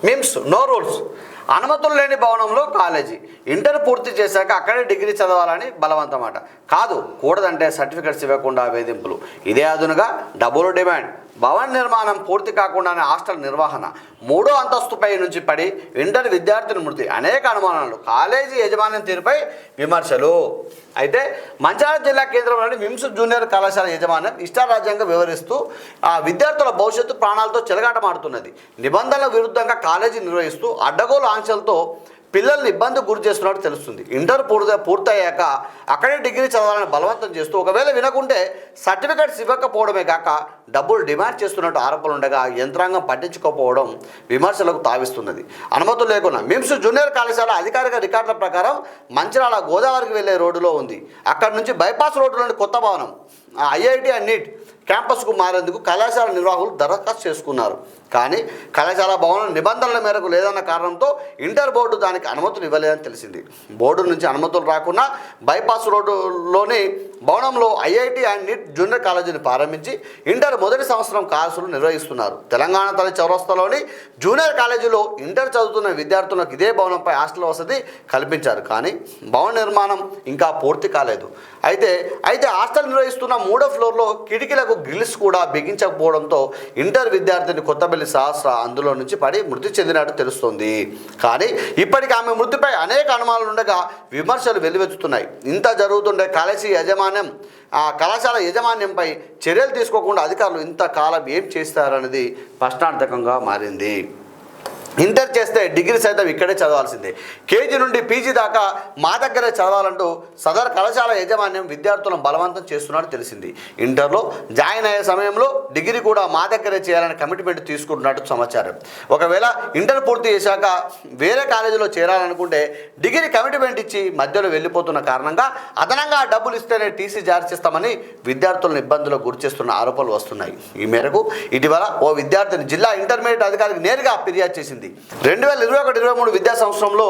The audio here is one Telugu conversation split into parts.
MIMS no rules. అనుమతులు లేని భవనంలో కాలేజీ. ఇంటర్ పూర్తి చేశాక అక్కడే డిగ్రీ చదవాలని బలవంతమాట. కాదు, కూడదంటే సర్టిఫికెట్స్ ఇవ్వకుండా వేధింపులు. ఇదే అదునుగా డబుల్ డిమాండ్. భవన నిర్మాణం పూర్తి కాకుండానే హాస్టల్ నిర్వహణ. 3వ అంతస్తుపై నుంచి పడి ఇంటర్ విద్యార్థిని మృతి. అనేక అనుమానాలు. కాలేజీ యజమాన్యం తీరుపై విమర్శలు. అయితే మంచిర్యాల జిల్లా కేంద్రంలోని మిమ్స్ జూనియర్ కళాశాల యజమాన్యం ఇష్టారాజ్యంగా వివరిస్తూ విద్యార్థుల భవిష్యత్తు ప్రాణాలతో చెలగాటమాడుతున్నది. నిబంధనల విరుద్ధంగా కాలేజీ నిర్వహిస్తూ అడ్డగోలు ఆంక్షలతో పిల్లల్ని ఇబ్బంది గురి చేస్తున్నట్టు తెలుస్తుంది. ఇంటర్ పూర్తయ్యాక అక్కడే డిగ్రీ చదవాలని బలవంతం చేస్తూ ఒకవేళ వినకుంటే సర్టిఫికెట్స్ ఇవ్వకపోవడమే కాక డబ్బులు డిమాండ్ చేస్తున్నట్టు ఆరోపణలు ఉండగా యంత్రాంగం పట్టించుకోకపోవడం విమర్శలకు తావిస్తున్నది. అనుమతులు లేకుండా మిమ్స్ జూనియర్ కళాశాల అధికారిక రికార్డుల ప్రకారం మంచిర్యాల గోదావరికి వెళ్లే రోడ్డులో ఉంది. అక్కడి నుంచి బైపాస్ రోడ్డులోని కొత్త భవనం ఐఐటి అండ్ నీట్ క్యాంపస్కు మారేందుకు కళాశాల నిర్వాహకులు దరఖాస్తు చేసుకున్నారు. కానీ కళాశాల భవనం నిబంధనల మేరకు లేదన్న కారణంతో ఇంటర్ బోర్డు దానికి అనుమతులు ఇవ్వలేదని తెలిసింది. బోర్డు నుంచి అనుమతులు రాకుండా బైపాస్ రోడ్డులోని భవనంలో ఐఐటి అండ్ నీట్ జూనియర్ కాలేజీని ప్రారంభించి ఇంటర్ మొదటి సంవత్సరం క్లాసులు నిర్వహిస్తున్నారు. తెలంగాణ తల్లి చౌరస్తాలోని జూనియర్ కాలేజీలో ఇంటర్ చదువుతున్న విద్యార్థులకు ఇదే భవనంపై హాస్టల్ వసతి కల్పించారు. కానీ భవన నిర్మాణం ఇంకా పూర్తి కాలేదు. అయితే హాస్టల్ నిర్వహిస్తున్న 3వ ఫ్లోర్లో కిటికీలకు గ్రిల్స్ కూడా బిగించకపోవడంతో ఇంటర్ విద్యార్థిని కొత్తపల్లి సహస్ర అందులో నుంచి పడి మృతి చెందినట్టు తెలుస్తోంది. కానీ ఇప్పటికీ ఆమె మృతిపై అనేక అనుమానాలు ఉండగా విమర్శలు వెల్లువెత్తుతున్నాయి. ఇంత జరుగుతుండే కళాశాల యాజమాన్యంపై చర్యలు తీసుకోకుండా అధికారులు ఇంతకాలం ఏం చేస్తారనేది ప్రశ్నార్థకంగా మారింది. ఇంటర్ చేస్తే డిగ్రీ సైతం ఇక్కడే చదవాల్సిందే. కేజీ నుండి పీజీ దాకా మా దగ్గరే చదవాలంటూ సదర్ కళాశాల యాజమాన్యం విద్యార్థులను బలవంతం చేస్తున్నట్టు తెలిసింది. ఇంటర్లో జాయిన్ అయ్యే సమయంలో డిగ్రీ కూడా మా దగ్గరే చేయాలని కమిట్మెంట్ తీసుకుంటున్నట్టు సమాచారం. ఒకవేళ ఇంటర్ పూర్తి చేశాక వేరే కాలేజీలో చేరాలనుకుంటే డిగ్రీ కమిట్మెంట్ ఇచ్చి మధ్యలో వెళ్ళిపోతున్న కారణంగా అదనంగా డబ్బులు ఇస్తేనే టీసీ జారీ చేస్తామని విద్యార్థులను ఇబ్బందులకు గురిచేస్తున్న ఆరోపణలు వస్తున్నాయి. ఈ మేరకు ఇటీవల ఓ విద్యార్థిని జిల్లా ఇంటర్మీడియట్ అధికారికి నేరుగా ఫిర్యాదు చేసింది. 2021-23 విద్యా సంవత్సరంలో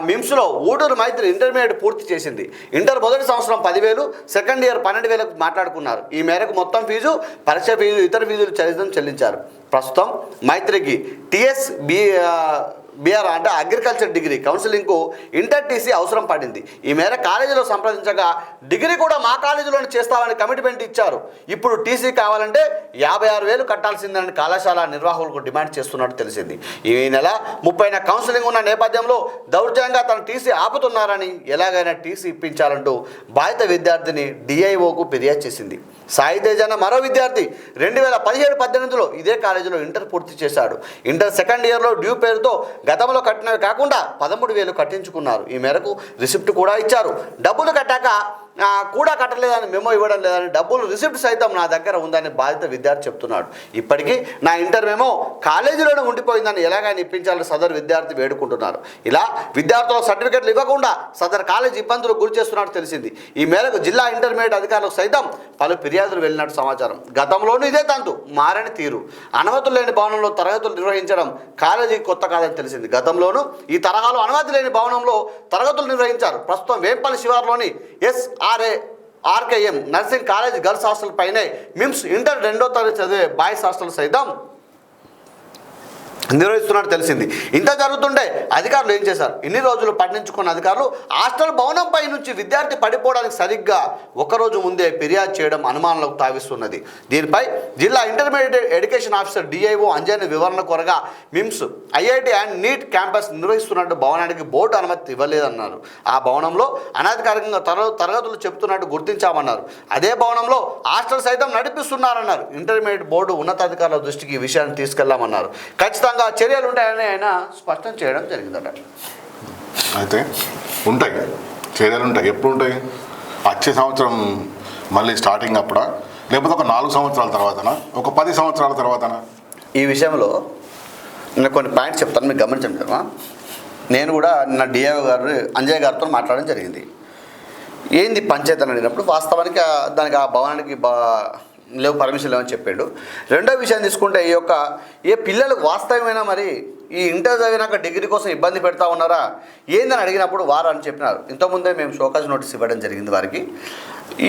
మిమ్స్లో ఊటూరు మైత్రి ఇంటర్మీడియట్ పూర్తి చేసింది. ఇంటర్ మొదటి సంవత్సరం 10,000, సెకండ్ ఇయర్ 12,000 మాట్లాడుకున్నారు. ఈ మేరకు మొత్తం ఫీజు, పరీక్ష ఫీజు, ఇతర ఫీజులు చెల్లించారు. ప్రస్తుతం మైత్రికి బీఆర్ అంటే అగ్రికల్చర్ డిగ్రీ కౌన్సిలింగ్కు ఇంటర్ టీసీ అవసరం పడింది. ఈ మేర కాలేజీలో సంప్రదించగా డిగ్రీ కూడా మా కాలేజీలోనే చేస్తామని కమిట్మెంట్ ఇచ్చారు. ఇప్పుడు టీసీ కావాలంటే 56,000 కట్టాల్సిందని కళాశాల నిర్వాహకులకు డిమాండ్ చేస్తున్నట్టు తెలిసింది. ఈ నెల 30న కౌన్సిలింగ్ ఉన్న నేపథ్యంలో దౌర్జన్యంగా తన టీసీ ఆపుతున్నారని ఎలాగైనా టీసీ ఇప్పించాలంటూ బాధిత విద్యార్థిని డిఐఓకు ఫిర్యాదు చేసింది. సాయి తేజ్ అన్న మరో విద్యార్థి 2017-18లో ఇదే కాలేజీలో ఇంటర్ పూర్తి చేశాడు. ఇంటర్ సెకండ్ ఇయర్లో డ్యూ పేరుతో గతంలో కట్టినవి కాకుండా 13,000 కట్టించుకున్నారు. ఈ మేరకు రిసిప్ట్ కూడా ఇచ్చారు. డబ్బులు కట్టాక కూడా కట్టలేదని మెమో ఇవ్వడం లేదని డబ్బులు రిసిప్ట్ సైతం నా దగ్గర ఉందని బాధిత విద్యార్థి చెప్తున్నాడు. ఇప్పటికీ నా ఇంటర్ మెమో కాలేజీలోనే ఉండిపోయిందని ఎలాగైనా ఇప్పించాలని సదరు విద్యార్థి వేడుకుంటున్నారు. ఇలా విద్యార్థులకు సర్టిఫికెట్లు ఇవ్వకుండా సదరు కాలేజీ ఇబ్బందులకు గురి చేస్తున్నట్టు తెలిసింది. ఈ మేరకు జిల్లా ఇంటర్మీడియట్ అధికారులకు సైతం పలు ఫిర్యాదులు వెళ్ళినట్టు సమాచారం. గతంలోనూ ఇదే తంతు, మారని తీరు. అనుమతులు లేని భవనంలో తరగతులు నిర్వహించడం కాలేజీకి కొత్త కాదని తెలిసింది. గతంలోనూ ఈ తరహాలో అనుమతి లేని భవనంలో తరగతులు నిర్వహించారు. ప్రస్తుతం వేంపల్లి శివార్లోని RKM nursing college girls hostel పైనే మిమ్స్ ఇంటర్ 2వ తరగతి చదివే బాయ్స్ హాస్టల్ సైతం నిర్వహిస్తున్నట్టు తెలిసింది. ఇంత జరుగుతుంటే అధికారులు ఏం చేశారు? ఇన్ని రోజులు పట్టించుకున్న అధికారులు హాస్టల్ భవనంపై నుంచి విద్యార్థి పడిపోవడానికి సరిగ్గా ఒకరోజు ముందే ఫిర్యాదు చేయడం అనుమానాలకు తావిస్తున్నది. దీనిపై జిల్లా intermediate education officer DIO Anjaiah వివరణ కోరగా MIMS IIT and neat campus నిర్వహిస్తున్నట్టు భవనానికి బోర్డు అనుమతి ఇవ్వలేదన్నారు. ఆ భవనంలో అనధికారికంగా తరగతులు చెబుతున్నట్టు గుర్తించామన్నారు. అదే భవనంలో హాస్టల్ సైతం నడిపిస్తున్నారన్నారు. ఇంటర్మీడియట్ బోర్డు ఉన్నతాధికారుల దృష్టికి ఈ విషయాన్ని తీసుకెళ్లామన్నారు. ఖచ్చితంగా చర్యలు ఉంటాయని ఆయన స్పష్టం చేయడం జరిగిందట. అయితే ఉంటాయి చర్యలు ఉంటాయి. ఎప్పుడు ఉంటాయి? వచ్చే సంవత్సరం మళ్ళీ స్టార్టింగ్ అప్పుడా, లేకపోతే ఒక 4 సంవత్సరాల తర్వాతనా, ఒక 10 సంవత్సరాల తర్వాతనా? ఈ విషయంలో నేను కొన్ని పాయింట్స్ చెప్తాను, మీకు గమనించండి కదా. నేను కూడా నా డిఐఓ గారు అంజయ్ గారితో మాట్లాడడం జరిగింది. ఏంది పంచాయతీ అని అడిగినప్పుడు వాస్తవానికి దానికి ఆ భవనానికి లేవు, పర్మిషన్ లేవని చెప్పాడు. రెండో విషయం తీసుకుంటే ఏ పిల్లలకు వాస్తవమైనా మరి ఈ ఇంటర్ చదివినాక డిగ్రీ కోసం ఇబ్బంది పెడతా ఉన్నారా ఏందని అడిగినప్పుడు వారు అని చెప్పినారు. ఇంతకుముందే మేము షోకాజ్ నోటీస్ ఇవ్వడం జరిగింది వారికి.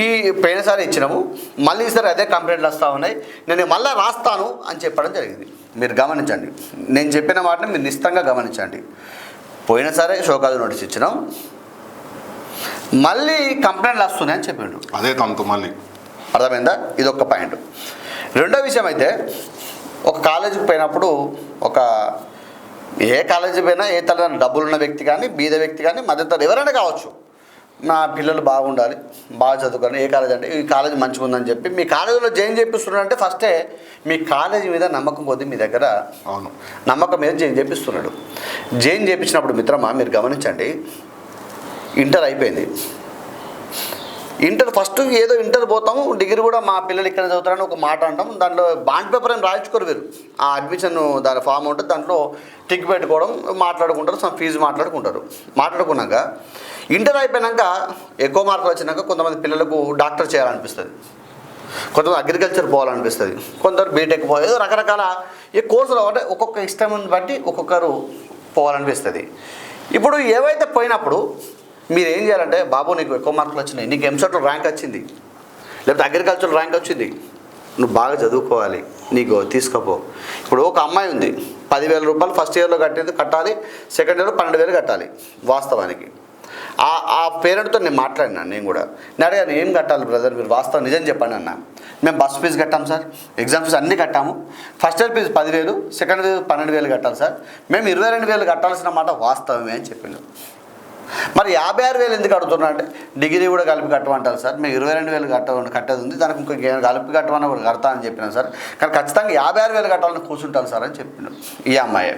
ఈ పోయినసారి ఇచ్చినాము, మళ్ళీ ఈసారి అదే కంప్లైంట్లు వస్తూ ఉన్నాయి, నేను మళ్ళీ రాస్తాను అని చెప్పడం జరిగింది. మీరు గమనించండి, నేను చెప్పిన మాటని మీరు నిశ్చితంగా గమనించండి. పోయినా సరే షోకాజ్ నోటీస్ ఇచ్చినాం, మళ్ళీ కంప్లైంట్లు వస్తున్నాయని చెప్పిండు. అదే తంతు మళ్ళీ. అర్థమైందా? ఇది ఒక పాయింట్. రెండో విషయం అయితే, ఒక కాలేజీకి పోయినప్పుడు ఏ కాలేజీ పోయినా ఏ తల్లిదండ్రులు డబ్బులున్న వ్యక్తి కానీ బీద వ్యక్తి కానీ మధ్యతరగతి ఎవరైనా కావచ్చు, నా పిల్లలు బాగుండాలి, బాగా చదువుకొని ఏ కాలేజ్ అంటే ఈ కాలేజీ మంచిగా ఉందని చెప్పి మీ కాలేజీలో జాయిన్ చేపిస్తున్నాడంటే ఫస్టే మీ కాలేజీ మీద నమ్మకం కొద్ది మీ దగ్గర అవును నమ్మకం మీద జాయిన్ చేపిస్తున్నాడు. జాయిన్ చేయించినప్పుడు మిత్రమా మీరు గమనించండి, ఇంటర్ అయిపోయింది. ఇంటర్ ఫస్ట్ ఏదో ఇంటర్ పోతాము, డిగ్రీ కూడా మా పిల్లలు ఇక్కడ చదువుతారని ఒక మాట అంటాం. దాంట్లో బాండ్ పేపర్ ఏం రాయించుకోరు వీరు. ఆ అడ్మిషన్ దాని ఫామ్ ఉంటుంది, దాంట్లో టిక్ పెట్టుకోవడం, మాట్లాడుకుంటారు, సమ్ ఫీజు మాట్లాడుకున్నాక ఇంటర్ అయిపోయినాక ఎక్కువ మార్కులు వచ్చినాక కొంతమంది పిల్లలకు డాక్టర్ చేయాలనిపిస్తుంది, కొంతమంది అగ్రికల్చర్ పోవాలనిపిస్తుంది, కొందరు బీటెక్ ఏదో రకరకాల ఈ కోర్సులు అంటే ఒక్కొక్క ఇష్టం బట్టి ఒక్కొక్కరు పోవాలనిపిస్తుంది. ఇప్పుడు ఏవైతే పోయినప్పుడు మీరు ఏం చేయాలంటే, బాబు నీకు ఎక్కువ మార్కులు వచ్చినాయి, నీకు ఎంసెట్లో ర్యాంక్ వచ్చింది, లేకపోతే అగ్రికల్చర్ ర్యాంక్ వచ్చింది, నువ్వు బాగా చదువుకోవాలి, నీకు తీసుకోపో. ఇప్పుడు ఒక అమ్మాయి ఉంది, 10,000 రూపాయలు ఫస్ట్ ఇయర్లో కట్టాలి, సెకండ్ ఇయర్లో 12,000 కట్టాలి. వాస్తవానికి ఆ పేరెంట్తో నేను మాట్లాడినాను. నేను కూడా అడిగాను, ఏం కట్టాలి బ్రదర్ మీరు వాస్తవం నిజం చెప్పండి అన్న. మేము బస్ ఫీజు కట్టాము సార్, ఎగ్జామ్ ఫీజు అన్నీ కట్టాము, first year fee 10,000, second fee 12,000 కట్టాలి సార్, మేము 22,000 కట్టాల్సిన మాట వాస్తవమే అని చెప్పిండు. మరి 56,000 ఎందుకు అడుగుతున్నా అంటే, డిగ్రీ కూడా కలిపి కట్టమంటారు సార్, మేము 22,000 కట్టేది ఉంది, దానికి ఇంకొక కలిపి కట్టమన్నా కూడా కడతా అని చెప్పినాను సార్, కానీ ఖచ్చితంగా 56,000 కట్టాలని కూర్చుంటాను సార్ అని చెప్పినాడు ఈ అమ్మాయి.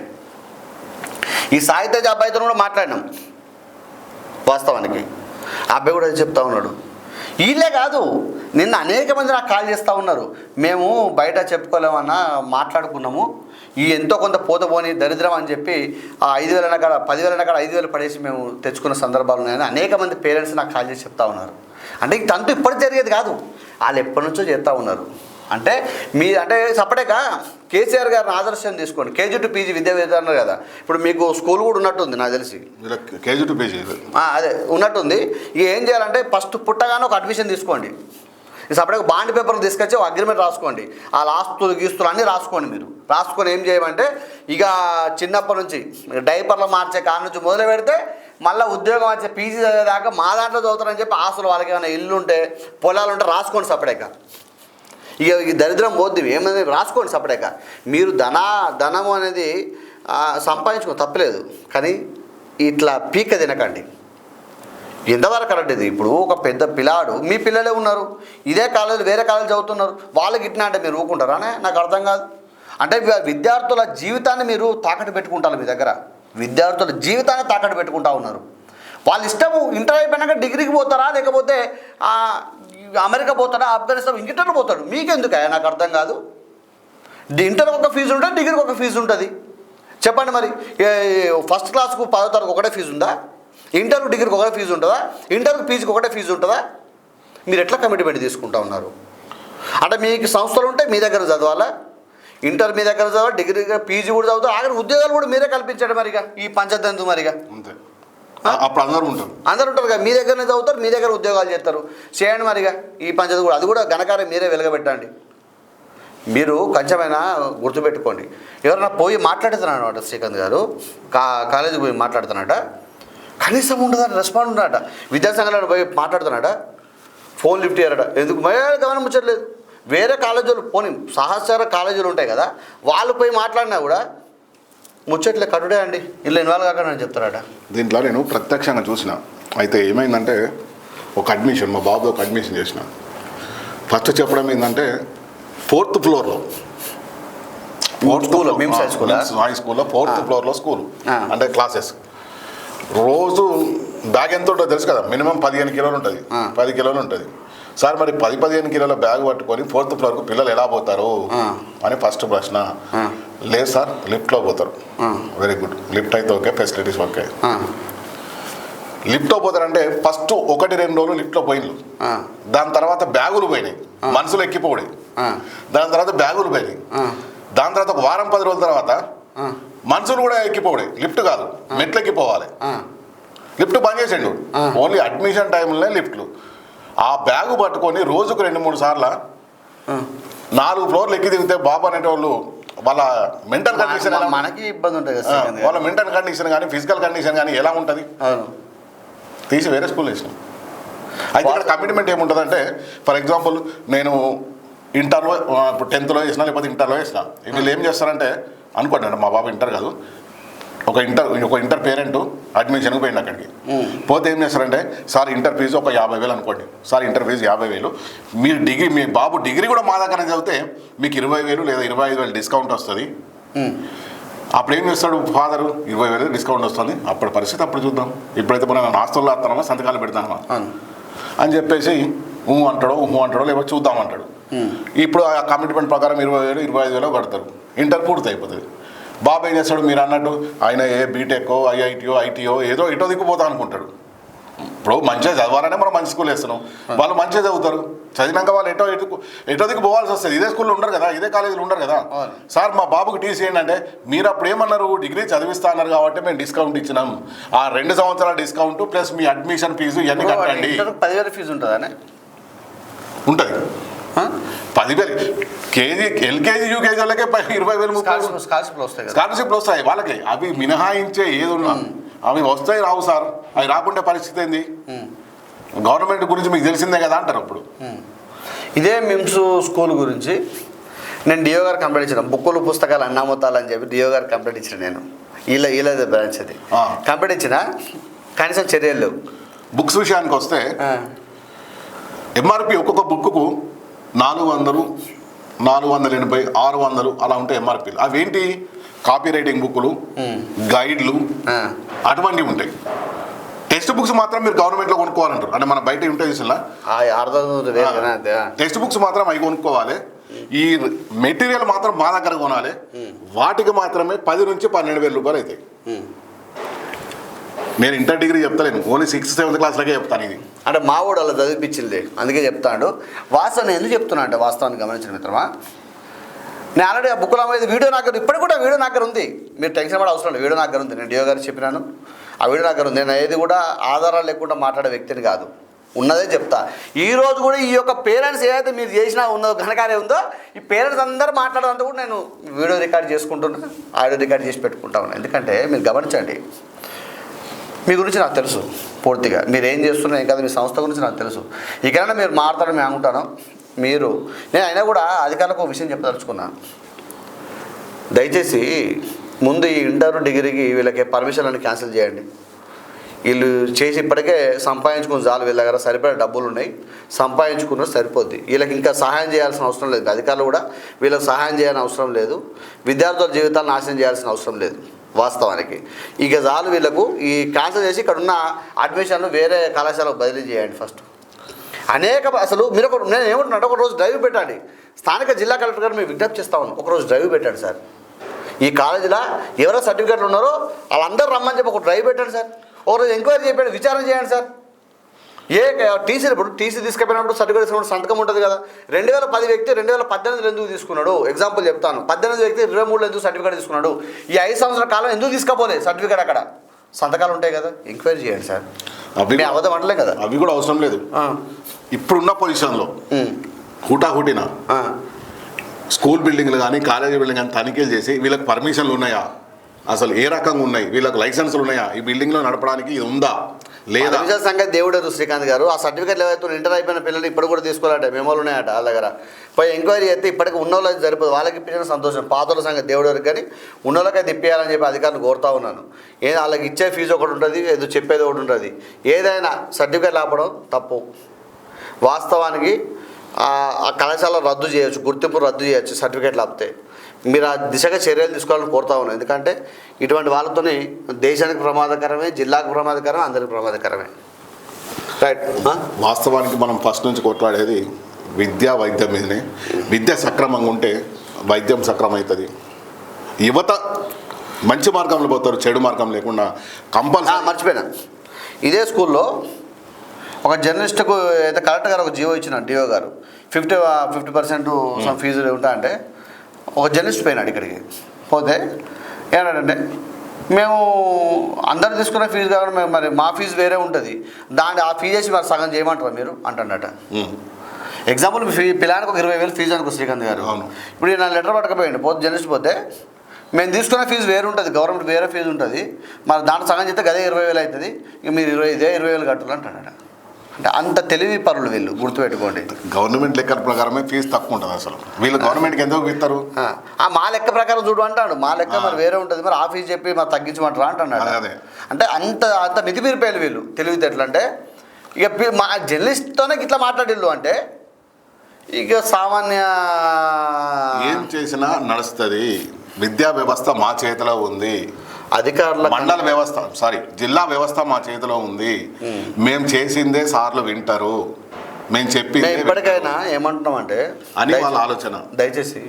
ఈ సాహిత్య అబ్బాయితో కూడా మాట్లాడినాం. వాస్తవానికి ఆ అబ్బాయి కూడా చెప్తా ఉన్నాడు. వీళ్ళే కాదు, నిన్న అనేక మంది నాకు కాల్ చేస్తూ ఉన్నారు, మేము బయట చెప్పుకోలేమన్నా మాట్లాడుకున్నాము, ఈ ఎంతో కొంత పోని దరిద్రం అని చెప్పి ఆ 5,000 కాడ 10,000 కాడ 5,000 పడేసి మేము తెచ్చుకున్న సందర్భాలు ఉన్నాయని అనేక మంది పేరెంట్స్ నాకు కాల్ చేసి చెప్తా ఉన్నారు. అంటే ఈ తంతు ఇప్పటికి జరిగేది కాదు, వాళ్ళు ఎప్పటి నుంచో చేస్తూ ఉన్నారు. అంటే సపరేట్గా కేసీఆర్ గారిని ఆదర్శం తీసుకోండి, కేజీ టు పీజీ విద్యా విధానం కదా. ఇప్పుడు మీకు స్కూల్ కూడా ఉన్నట్టుంది నాకు తెలిసి, కేజీ టు పీజీ అదే ఉన్నట్టుంది. ఇక ఏం చేయాలంటే ఫస్ట్ పుట్టగానే ఒక అడ్మిషన్ తీసుకోండి, సపరేట్గా బాండ్ పేపర్లు తీసుకొచ్చి ఒక అగ్రిమెంట్ రాసుకోండి, ఆ ఆస్తులు గీస్తులు అన్నీ రాసుకోండి. మీరు రాసుకొని ఏం చేయమంటే, ఇక చిన్నప్పటి నుంచి డైపర్లు మార్చే కాడ నుంచి మొదలు పెడితే మళ్ళీ ఉద్యోగం వచ్చే పీజీ చదివేదాకా మా దాంట్లో చదువుతారని చెప్పి ఆస్తులు వాళ్ళకి ఏమైనా ఇల్లు ఉంటే పొలాలు ఉంటే రాసుకోండి సపరేట్గా. ఇక ఈ దరిద్రం పోద్ది ఏమనేది రాసుకోండి సపరేట్గా. మీరు ధనము అనేది సంపాదించుకో తప్పలేదు, కానీ ఇట్లా పీక తినకండి. ఎంతవరకు కరెక్ట్ ఇది? ఇప్పుడు ఒక పెద్ద పిల్లాడు, మీ పిల్లలే ఉన్నారు, ఇదే కాలేజీ వేరే కాలేజీ చదువుతున్నారు, వాళ్ళకి ఇట్లా అంటే మీరు ఊరుకుంటారా? నాకు అర్థం కాదు. అంటే విద్యార్థుల జీవితాన్ని మీరు తాకట్టు పెట్టుకుంటారు, మీ దగ్గర విద్యార్థుల జీవితాన్ని తాకట్టు పెట్టుకుంటా ఉన్నారు. వాళ్ళ ఇష్టము, ఇంటర్ అయిపోయినాక డిగ్రీకి పోతారా, లేకపోతే అమెరికా పోతాడా, ఆఫ్ఘనిస్తాన్ ఇంకెంటర్లో పోతాడు, మీకెందుకు? నాకు అర్థం కాదు. ఇంటర్కి ఒక ఫీజు ఉంటుంది, డిగ్రీకి ఒక ఫీజు ఉంటుంది. చెప్పండి మరి, ఫస్ట్ క్లాస్కు 10వ తరగతి ఒకటే ఫీజు ఉందా? ఇంటర్కు డిగ్రీకి ఒకటే ఫీజు ఉంటుందా? ఇంటర్కు పీజీకి ఒకటే ఫీజు ఉంటుందా? మీరు ఎట్లా కమిట్మెంట్ తీసుకుంటా ఉన్నారు? అంటే మీకు సంస్థలు ఉంటే మీ దగ్గర చదవాలా, ఇంటర్ మీ దగ్గర చదవాలి, డిగ్రీ పీజీ కూడా చదువుతారు, ఆఖరి ఉద్యోగాలు కూడా మీరే కల్పించండి. మరిగా ఈ పంచదంతు మరిగా అప్పుడు అందరూ ఉంటారు కదా, మీ దగ్గరనే చదువుతారు, మీ దగ్గర ఉద్యోగాలు చేస్తారు, చేయండి మరిగా ఈ పంచది కూడా. అది కూడా ఘనకార్యం మీరే వెలగబెట్టండి. మీరు కొంచెమైనా గుర్తుపెట్టుకోండి. ఎవరైనా పోయి మాట్లాడుతున్నాడు అనమాట, శ్రీకాంత్ గారు కాలేజీకి పోయి మాట్లాడుతున్నాడ, కనీసం ఉండదట, రెస్పాండ్ ఉండదట, విద్యాసంఘాలను పోయి మాట్లాడుతున్నాడ, ఫోన్ లిఫ్ట్ చేయరట. ఎందుకు గమనం ముచ్చట్లేదు. వేరే కాలేజీలు పోనీ సహచార కాలేజీలు ఉంటాయి కదా, వాళ్ళు పోయి మాట్లాడినా కూడా ముచ్చట్లే కట్టుడే అండి, ఇలా ఇన్వాల్వ్ కాకుండా చెప్తారట. దీంట్లో నేను ప్రత్యక్షంగా చూసిన. అయితే ఏమైందంటే, ఒక అడ్మిషన్ మా బాబు ఒక అడ్మిషన్ చేసిన. ఫస్ట్ చెప్పడం ఏంటంటే 4th ఫ్లోర్లో హై స్కూల్లో 4th ఫ్లోర్లో స్కూల్ అంటే క్లాసెస్. రోజు బ్యాగ్ ఎంత ఉంటుందో తెలుసు కదా, మినిమం 15 కిలోలు ఉంటుంది, 10 కిలోలు ఉంటుంది. సార్ మరి 10-15 కిలోల బ్యాగ్ పట్టుకొని 4th ఫ్లోర్కు పిల్లలు ఎలా పోతారు అని ఫస్ట్ ప్రశ్న. లేదు సార్, లిఫ్ట్లో పోతారు. వెరీ గుడ్, లిఫ్ట్ అయితే ఓకే, ఫెసిలిటీస్ ఓకే. లిఫ్ట్లో పోతారంటే ఫస్ట్ 1-2 రోజులు లిఫ్ట్లో పోయినారు, దాని తర్వాత బ్యాగులు పోయినాయి, మనుషులు ఎక్కిపోయి, దాని తర్వాత బ్యాగులు పోయినాయి, దాని తర్వాత ఒక వారం 10 రోజుల తర్వాత మనుషులు కూడా ఎక్కిపోయి, లిఫ్ట్ కాదు మెట్లు ఎక్కిపోవాలి. లిఫ్ట్ బంద్ చేసిండు, ఓన్లీ అడ్మిషన్ టైంలోనే లిఫ్ట్లు. ఆ బ్యాగు పట్టుకొని రోజుకు 2-3 సార్లు 4 ఫ్లోర్లు ఎక్కి దిగితే బాబు అనేటోళ్ళు వాళ్ళ మెంటల్ కండిషన్ మనకి ఇబ్బంది ఉంటుంది కదా వాళ్ళ మెంటల్ కండిషన్ కానీ ఫిజికల్ కండిషన్ కానీ ఎలా ఉంటుంది తీసి వేరే స్కూల్ వేసినాం. అయితే ఇక్కడ కమిట్మెంట్ ఏముంటుంది అంటే ఫర్ ఎగ్జాంపుల్ నేను ఇంటర్లో ఇప్పుడు 10th వేసినా లేకపోతే ఇంటర్లో వేసినా వీళ్ళు ఏం చేస్తారంటే అనుకోండి అంటే మా బాబు ఇంటర్ కాదు ఒక ఇంటర్ పేరెంట్ అడ్మిషన్కి పోయింది అక్కడికి పోతే ఏం చేస్తారంటే సార్ ఇంటర్ ఫీజు ఒక 50,000 అనుకోండి సార్ ఇంటర్ ఫీజు 50,000 మీరు మీ బాబు డిగ్రీ కూడా మా దగ్గర చదివితే మీకు 20,000 లేదా 25,000 డిస్కౌంట్ వస్తుంది. అప్పుడు ఏం చేస్తాడు ఫాదరు 20,000 డిస్కౌంట్ వస్తుంది అప్పుడు పరిస్థితి అప్పుడు చూద్దాం ఇప్పుడైతే మనం హాస్టల్లో వస్తామా సంతకాలు పెడతామా అని చెప్పేసి అంటాడో లేకపోతే చూద్దామంటాడు. ఇప్పుడు ఆ కమిట్మెంట్ ప్రకారం 20,000 25,000 కడతారు ఇంటర్ పూర్తి అయిపోతుంది. బాబు ఏం చేస్తాడు మీరు అన్నట్టు ఆయన ఏ బీటెక్ ఐఐటియో ఐటీఓ ఏదో ఇటో దిక్కుపోతా అనుకుంటాడు. ఇప్పుడు మంచిగా చదవాలనే మనం మంచి స్కూల్ వేస్తున్నాం వాళ్ళు మంచిగా చదువుతారు చదివినాక వాళ్ళు ఎటో దిక్కు పోవాల్సి వస్తుంది. ఇదే స్కూల్లో ఉండరు కదా ఇదే కాలేజీలో ఉండరు కదా. సార్ మా బాబుకి టీసీ ఏంటంటే మీరు అప్పుడు ఏమన్నారు డిగ్రీ చదివిస్తా అన్నారు కాబట్టి మేము డిస్కౌంట్ ఇచ్చినాం ఆ 2 సంవత్సరాల డిస్కౌంట్ ప్లస్ మీ అడ్మిషన్ ఫీజు ఇవన్నీ కట్టండి. 10,000 ఫీజు ఉంటుందా? ఉంటుంది 10,000 కేజీ ఎల్కేజీ యూకేజీ వాళ్ళకే 20,000 స్కాలర్షిప్లు వస్తాయి వాళ్ళకి. అవి మినహాయించే ఏది ఉన్నా అవి వస్తాయి రావు సార్ అవి రాకుంటే పరిస్థితి ఏంది గవర్నమెంట్ గురించి మీకు తెలిసిందే కదా అంటారు. అప్పుడు ఇదే మిమ్స్ స్కూల్ గురించి నేను డిఓ గారు కంప్లైంట్ ఇచ్చిన బుక్కులు పుస్తకాలు అన్నామొత్తాలని చెప్పి డిఓ గారు కంప్లైంట్ ఇచ్చిన నేను వీళ్ళ బ్రాంచ్ అది కంప్లైంట్ ఇచ్చిన కనీసం చర్యలు లేవు. బుక్స్ విషయానికి వస్తే ఎంఆర్పి ఒక్కొక్క బుక్కు 400 480 600 అలా ఉంటాయి ఎంఆర్పీలు. అవేంటి కాపీ రైటింగ్ బుక్కులు గైడ్లు అటువంటివి ఉంటాయి. టెక్స్ట్ బుక్స్ మాత్రం మీరు గవర్నమెంట్లో కొనుక్కోవాలంటారు అంటే మన బయట ఉంటాయి చూసినా టెక్స్ట్ బుక్స్ మాత్రం అవి కొనుక్కోవాలి. ఈ మెటీరియల్ మాత్రం మా దగ్గర కొనాలి. వాటికి మాత్రమే 10 నుంచి 12,000 రూపాయలు అవుతాయి. నేను ఇంటర్ డిగ్రీ చెప్తలేను ఓన్లీ 6th 7th క్లాస్లకే చెప్తాను. ఇది అంటే మా వాడు అలా చదివించింది అందుకే చెప్తాడు. వాస్తవం నేను ఎందుకు చెప్తున్నా అంటే వాస్తవాన్ని గమనించిన మిత్రమా నేను ఆల్రెడీ ఆ బుక్లో మీద వీడియో నాకు ఇప్పటికి కూడా వీడియో నాకు ఉంది. మీరు టెన్షన్ పడే అవసరం లేదు వీడియో నాకు ఉంది. నేను డిఓ గారికి చెప్పినాను ఆ వీడియో నాకు ఉంది. నేను ఏది కూడా ఆధారాలు లేకుండా మాట్లాడే వ్యక్తిని కాదు ఉన్నదే చెప్తా. ఈరోజు కూడా ఈ యొక్క పేరెంట్స్ ఏదైతే మీరు చేసినా ఉందో ఘనకార్యం ఉందో ఈ పేరెంట్స్ అందరూ మాట్లాడదంతా కూడా నేను వీడియో రికార్డ్ చేసుకుంటున్నా ఆడియో రికార్డ్ చేసి పెట్టుకుంటా ఉన్నాను. ఎందుకంటే మీరు గమనించండి మీ గురించి నాకు తెలుసు పూర్తిగా మీరు ఏం చేస్తున్నా ఏం కాదు మీ సంస్థ గురించి నాకు తెలుసు. ఇకైనా మీరు మాట్లాడడం మేము అనుకుంటాను మీరు నేను అయినా కూడా అధికారులకు ఒక విషయం చెప్పదలుచుకున్నాను. దయచేసి ముందు ఈ ఇంటర్ డిగ్రీకి వీళ్ళకి పర్మిషన్లను క్యాన్సిల్ చేయండి. వీళ్ళు చేసి ఇప్పటికే సంపాదించుకుని చాలు వీళ్ళ దగ్గర సరిపడే డబ్బులు ఉన్నాయి సంపాదించుకున్న సరిపోద్ది. వీళ్ళకి ఇంకా సహాయం చేయాల్సిన అవసరం లేదు. అధికారులు కూడా వీళ్ళకి సహాయం చేయాల్సిన అవసరం లేదు. విద్యార్థుల జీవితాలు నాశనం చేయాల్సిన అవసరం లేదు. వాస్తవానికి ఇక చాలు వీళ్ళకు ఈ క్యాన్సిల్ చేసి ఇక్కడ ఉన్న అడ్మిషన్లు వేరే కళాశాలకు బదిలీ చేయండి. ఫస్ట్ అసలు మీరు నేను ఏమంటున్నాను ఒకరోజు డ్రైవ్ పెట్టండి. స్థానిక జిల్లా కలెక్టర్ గారు మీరు విజ్ఞప్తి చేస్తా ఉన్నాను ఒకరోజు డ్రైవ్ పెట్టండి సార్. ఈ కాలేజీలో ఎవరో సర్టిఫికేట్లు ఉన్నారో వాళ్ళందరూ రమ్మని చెప్పి ఒక డ్రైవ్ పెట్టండి సార్. ఒకరోజు ఎంక్వైరీ చేయండి విచారణ చేయండి సార్. ఏ టీసీ ఇప్పుడు టీసీ తీసుకెళ్ళినప్పుడు సర్టిఫికేట్ తీసుకున్నప్పుడు సంతకం ఉంటుంది కదా. 2010 వ్యక్తి 2018 ఎందుకు తీసుకున్నాడు ఎగ్జాంపుల్ చెప్తాను. 18 వ్యక్తి 23 ఎందుకు సర్టిఫికేట్ తీసుకున్నాడు ఈ 5 సంవత్సరాల కాలం ఎందుకు తీసుకోపోలేదు సర్టిఫికేట్ అక్కడ సంతకాలు ఉంటాయి కదా ఎంక్వైరీ చేయండి సార్. అవి అవధం అంటలే కదా అవి కూడా అవసరం లేదు. ఇప్పుడున్న పొజిషన్లో హుటాహుటిన స్కూల్ బిల్డింగ్లు కానీ కాలేజీ బిల్డింగ్ కానీ తనిఖీలు చేసి వీళ్ళకి పర్మిషన్లు ఉన్నాయా అసలు ఏ రకంగా ఉన్నాయి వీళ్ళకి లైసెన్సులు ఉన్నాయా ఈ బిల్డింగ్లో నడపడానికి ఇది ఉందా లేదా సంగతి దేవుడు శ్రీకాంత్ గారు ఆ సర్టిఫికేట్లు ఏవైతే ఇంటర్ అయిపోయిన పిల్లలు ఇప్పుడు కూడా తీసుకోవాలంటే మెమోలు ఉన్నాయట వాళ్ళ దగ్గర పోయి ఎంక్వైరీ చేస్తే ఇప్పటికి ఉన్న వాళ్ళకి సరిపోదు వాళ్ళకి ఇప్పించిన సంతోషం పాతల సంగతి దేవుడు కానీ ఉన్న వాళ్ళకైతే ఇప్పించాలని చెప్పి అధికారులు కోరుతా ఉన్నాను. వాళ్ళకి ఇచ్చే ఫీజు ఒకటి ఉంటుంది ఏదో చెప్పేది ఒకటి ఉంటుంది. ఏదైనా సర్టిఫికేట్ ఆపడం తప్పు. వాస్తవానికి ఆ కళాశాల రద్దు చేయొచ్చు గుర్తింపు రద్దు చేయొచ్చు సర్టిఫికేట్లు ఆపితే. మీరు ఆ దిశగా చర్యలు తీసుకోవాలని కోరుతా ఉన్నాను. ఎందుకంటే ఇటువంటి వాళ్ళతోనే దేశానికి ప్రమాదకరమే జిల్లాకు ప్రమాదకరమే అందరికి ప్రమాదకరమే. రైట్. వాస్తవానికి మనం ఫస్ట్ నుంచి కొట్లాడేది విద్య వైద్యం మీదనే. విద్య సక్రమంగా ఉంటే వైద్యం సక్రమవుతుంది. యువత మంచి మార్గంలో పోతారు చెడు మార్గం లేకుండా కంపల్సరీ. మర్చిపోయినా ఇదే స్కూల్లో ఒక జర్నలిస్ట్కు అయితే కలెక్టర్ గారు ఒక జీవో ఇచ్చిన డిఓ గారు 50% సమ్ ఫీజులు ఉంటా అంటే ఒక జర్నలిస్ట్ పోయినాడు ఇక్కడికి పోతే ఏమంటే మేము అందరు తీసుకున్న ఫీజు కావాలి మరి మా ఫీజు వేరే ఉంటుంది ఆ ఫీజు వేసి మరి సగం చేయమంటారా మీరు అంటున్నట. ఎగ్జాంపుల్ పిల్లానికి ఒక 20,000 ఫీజు అనుకో శ్రీకాంత్ గారు. అవును. ఇప్పుడు నా లెటర్ పట్టకపోయింది పోతే జర్నలిస్ట్ పోతే మేము తీసుకున్న ఫీజు వేరు ఉంటుంది, గవర్నమెంట్ వేరే ఫీజు ఉంటుంది, మరి దాంట్లో సగం చేస్తే గదే 20,000 అవుతుంది, ఇక మీరు 20,000 కట్టాలి అంటాడు. అంటే అంత తెలివి పరులు వీళ్ళు, గుర్తుపెట్టుకోండి. గవర్నమెంట్ లెక్కల ప్రకారమే ఫీజు తక్కువ ఉంటుంది అసలు. వీళ్ళు గవర్నమెంట్కి ఎందుకు ఇస్తారు? మా లెక్క ప్రకారం చూడు అంటాడు, మా లెక్క మరి వేరే ఉంటుంది, మరి ఆ ఫీజు చెప్పి మరి తగ్గించమంటారా అంటున్నాడు. అదే అంటే అంత మితిమీరిపోయారు వీళ్ళు తెలివితేటలు. అంటే ఇక మా జర్నలిస్ట్తోనే ఇట్లా మాట్లాడిల్లు అంటే ఇక సామాన్య ఏం చేసినా నడుస్తుంది. విద్యా వ్యవస్థ మా చేతిలో ఉంది, అధికారుల మండల వ్యవస్థ జిల్లా వ్యవస్థ మా చేతిలో ఉంది. మేము చేసిందే సార్లు వింటారు, మేము చెప్పి ఇప్పటికైనా ఏమంటున్నామంటే అని వాళ్ళ ఆలోచన. దయచేసి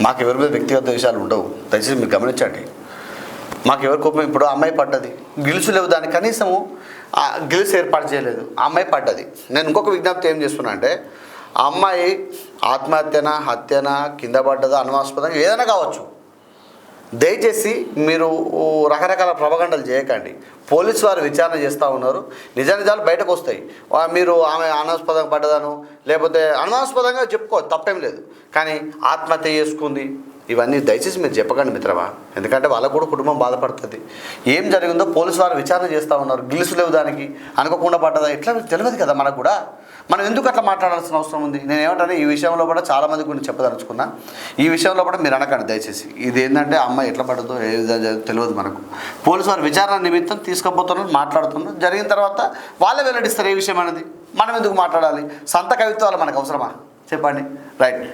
మాకు ఎవరి మీద వ్యక్తిగత విషయాలు ఉండవు, దయచేసి మీరు గమనించండి. మాకు ఎవరి కోపం, ఇప్పుడు అమ్మాయి పడ్డది, గిలుసు లేవు, దానికి కనీసము గిలుసు ఏర్పాటు చేయలేదు, ఆ అమ్మాయి పడ్డది. నేను ఇంకొక విజ్ఞప్తి ఏం చేస్తున్నా అంటే, ఆ అమ్మాయి ఆత్మహత్యనా హత్యనా కింద పడ్డదా అనుమానాస్పదంగా ఏదైనా కావచ్చు, దయచేసి మీరు రకరకాల ప్రవగండలు చేయకండి. పోలీసు వారు విచారణ చేస్తూ ఉన్నారు, నిజాలు బయటకు వస్తాయి. మీరు ఆమె అనుమానాస్పదంగా పడ్డదాను లేకపోతే అనుమానాస్పదంగా చెప్పుకోవచ్చు, తప్పేం లేదు. కానీ ఆత్మహత్య చేసుకుంది ఇవన్నీ దయచేసి మీరు చెప్పకండి మిత్రమా, ఎందుకంటే వాళ్ళకు కూడా కుటుంబం బాధపడుతుంది. ఏం జరిగిందో పోలీసు వారు విచారణ చేస్తూ ఉన్నారు. గిలుసు లేవు దానికి, అనుకోకుండా పడ్డదా ఎట్లా తెలియదు కదా మనకు కూడా. మనం ఎందుకు అట్లా మాట్లాడాల్సిన అవసరం ఉంది? నేను ఏమంటాను, ఈ విషయంలో కూడా చాలామంది గురించి చెప్పదలుచుకున్నా. ఈ విషయంలో కూడా మీరు అనకండి దయచేసి. ఇది ఏంటంటే అమ్మాయి ఎట్లా పడదో ఏ విధంగా తెలియదు మనకు. పోలీసు వారు విచారణ నిమిత్తం తీసుకుపోతున్నారు, మాట్లాడుతున్నారు. జరిగిన తర్వాత వాళ్ళే వెల్లడిస్తారు ఏ విషయం అనేది. మనం ఎందుకు మాట్లాడాలి? సంత కవిత్వాలు మనకు అవసరమా చెప్పండి? రైట్.